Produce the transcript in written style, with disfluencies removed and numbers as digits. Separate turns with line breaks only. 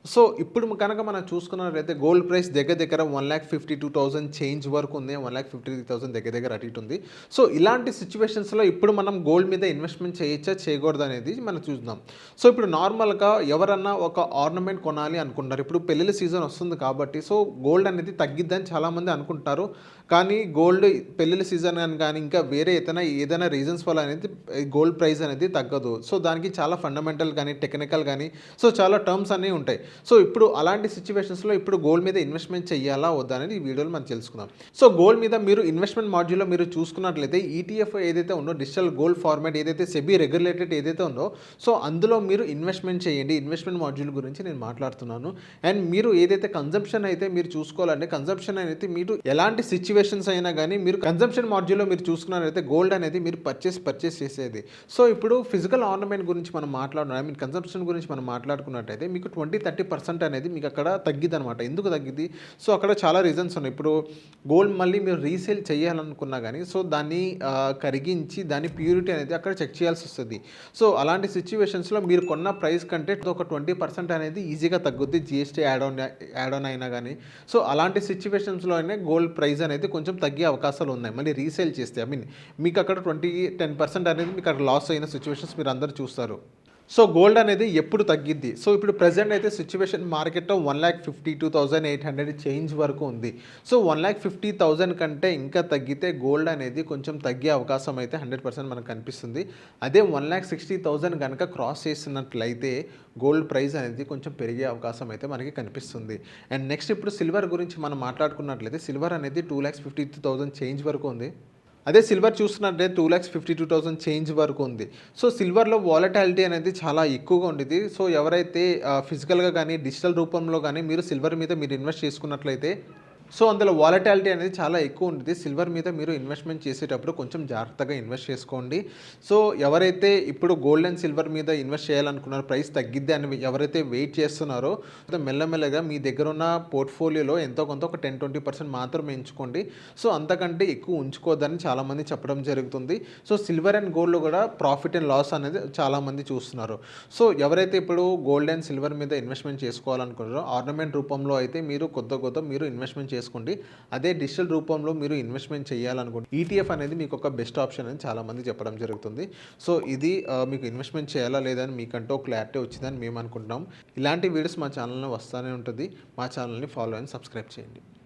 So ఇప్పుడు కనుక మనం చూసుకున్నట్లయితే గోల్డ్ ప్రైస్ దగ్గర దగ్గర 1,52,000 చేంజ్ వరకు ఉంది. 1,53,000 దగ్గర దగ్గర అటు ఇటు ఉంది. సో ఇలాంటి సిట్యుయేషన్స్‌లో ఇప్పుడు మనం గోల్డ్ మీద ఇన్వెస్ట్‌మెంట్ చేయొచ్చా? చేయకూడదా? అనేది మనం చూద్దాం. సో ఇప్పుడు నార్మల్‌గా ఎవరన్నా ఒక ఆర్నమెంట్ కొనాలి అనుకుంటారు. ఇప్పుడు పెళ్ళిళ్ళ సీజన్ వస్తుంది కాబట్టి సో గోల్డ్ అనేది తగ్గిద్దని చాలామంది అనుకుంటారు. కానీ గోల్డ్ పెళ్ళిళ్ళ సీజన్ అని కానీ ఇంకా వేరే ఏదైనా రీజన్స్ వల్ల అనేది గోల్డ్ ప్రైస్ అనేది తగ్గదు. సో దానికి చాలా ఫండమెంటల్ కానీ, టెక్నికల్ కానీ సో చాలా టర్మ్స్ అనేవి ఉంటాయి. సో ఇప్పుడు అలాంటి సిట్యుయేషన్స్‌లో ఇప్పుడు గోల్డ్ మీద ఇన్వెస్ట్‌మెంట్ చేయాలా? వద్దా? అనేది ఈ వీడియోలో మనం తెలుసుకుందాం. సో గోల్డ్ మీద మీరు ఇన్వెస్ట్‌మెంట్ మాడ్యూల్‌లో మీరు చూసుకున్నట్లయితే ఈటీఎఫ్ ఏదైతే ఉందో డిజిటల్ గోల్డ్ ఫార్మాట్ ఏదైతే సెబీ రెగ్యులేటెడ్ ఏదైతే ఉందో సో అందులో మీరు ఇన్వెస్ట్‌మెంట్ చేయండి. ఇన్వెస్ట్‌మెంట్ మాడ్యూల్ గురించి నేను మాట్లాడుతున్నాను. అండ్ మీరు ఏదైతే కన్జంప్షన్ అయితే మీరు చూసుకోవాలంటే కన్జంప్షన్ అనేది మీరు ఎలాంటి సిట్యుయేషన్స్ అయినా కానీ మీరు కన్జంప్షన్ మాడ్యూల్‌లో మీరు చూసుకున్నట్లయితే గోల్డ్ అనేది మీరు పర్చేస్ చేసేది. సో ఇప్పుడు ఫిజికల్ ఆర్నమెంట్ గురించి మనం కన్జంప్షన్ గురించి మనం మాట్లాడుకున్నట్టయితే మీకు 20-30% అనేది మీకు అక్కడ తగ్గిద్దనమాట. ఎందుకు తగ్గిద్ది? సో అక్కడ చాలా రీజన్స్ ఉన్నాయి. ఇప్పుడు గోల్డ్ మళ్ళీ మీరు రీసేల్ చేయాలనుకున్నా కానీ సో దాన్ని కరిగించి దాని ప్యూరిటీ అనేది అక్కడ చెక్ చేయాల్సి వస్తుంది. సో అలాంటి సిట్యుయేషన్స్‌లో మీరు కొన్న ప్రైస్ కంటే ఒక 20% అనేది ఈజీగా తగ్గుద్ది. జీఎస్టీ యాడ్ ఆన్ అయినా కానీ. సో అలాంటి సిట్యుయేషన్స్‌లోనే గోల్డ్ ప్రైస్ అనేది కొంచెం తగ్గే అవకాశాలు ఉన్నాయి. మళ్ళీ రీసేల్ చేస్తే మీకు అక్కడ 10% అనేది మీకు అక్కడ లాస్ అయిన సిట్యుయేషన్స్ మీరు అందరూ చూస్తారు. సో గోల్డ్ అనేది ఎప్పుడు తగ్గిద్ది? సో ఇప్పుడు ప్రెజెంట్ అయితే సిట్యుయేషన్ మార్కెట్‌లో 1,52,800 చేంజ్ వరకు ఉంది. సో 1,50,000 కంటే ఇంకా తగ్గితే గోల్డ్ అనేది కొంచెం తగ్గే అవకాశం అయితే 100% మనకు కనిపిస్తుంది. అదే 1,60,000 గనక క్రాస్ చేసినట్లయితే గోల్డ్ ప్రైస్ అనేది కొంచెం పెరిగే అవకాశం అయితే మనకి కనిపిస్తుంది. అండ్ నెక్స్ట్ ఇప్పుడు సిల్వర్ గురించి మనం మాట్లాడుకున్నట్లయితే సిల్వర్ అనేది 2,52,000 చేంజ్ వరకు ఉంది. అదే సిల్వర్ చూస్తున్నట్టే 2,52,000 చేంజ్ వరకు ఉంది. సో సిల్వర్‌లో వాలటాలిటీ అనేది చాలా ఎక్కువగా ఉండేది. సో ఎవరైతే ఫిజికల్‌గా గానీ, డిజిటల్ రూపంలో గానీ మీరు సిల్వర్ మీద మీరు ఇన్వెస్ట్ చేసుకున్నట్లయితే సో అందులో వాలటాలిటీ అనేది చాలా ఎక్కువ ఉంటుంది. సిల్వర్ మీద మీరు ఇన్వెస్ట్‌మెంట్ చేసేటప్పుడు కొంచెం జాగ్రత్తగా ఇన్వెస్ట్ చేసుకోండి. సో ఎవరైతే ఇప్పుడు గోల్డ్ అండ్ సిల్వర్ మీద ఇన్వెస్ట్ చేయాలనుకున్నారో ప్రైస్ తగ్గిద్ది అని ఎవరైతే వెయిట్ చేస్తున్నారో మెల్లమెల్లగా మీ దగ్గర ఉన్న పోర్ట్‌ఫోలియోలో ఎంతో కొంత ఒక 10-20% మాత్రమే ఎంచుకోండి. సో అంతకంటే ఎక్కువ ఉంచుకోవద్దని చాలామంది చెప్పడం జరుగుతుంది. సో సిల్వర్ అండ్ గోల్డ్‌లో కూడా ప్రాఫిట్ అండ్ లాస్ అనేది చాలామంది చూస్తున్నారు. సో ఎవరైతే ఇప్పుడు గోల్డ్ అండ్ సిల్వర్ మీద ఇన్వెస్ట్‌మెంట్ చేసుకోవాలనుకున్నారో ఆర్నమెంట్ రూపంలో అయితే మీరు కొద్ది మీరు ఇన్వెస్ట్‌మెంట్ చేసుకోండి. అదే డిజిటల్ రూపంలో మీరు ఇన్వెస్ట్‌మెంట్ చేయాలనుకోండి ఈటీఎఫ్ అనేది మీకు ఒక బెస్ట్ ఆప్షన్ అని చాలామంది చెప్పడం జరుగుతుంది. సో ఇది మీకు ఇన్వెస్ట్‌మెంట్ చేయాలా లేదా అని మీకంటూ క్లారిటీ వచ్చిందని మేము అనుకుంటున్నాం. ఇలాంటి వీడియోస్ మా ఛానల్‌లో వస్తూనే ఉంటుంది. మా ఛానల్‌ని ఫాలో అండ్ సబ్స్క్రైబ్ చేయండి.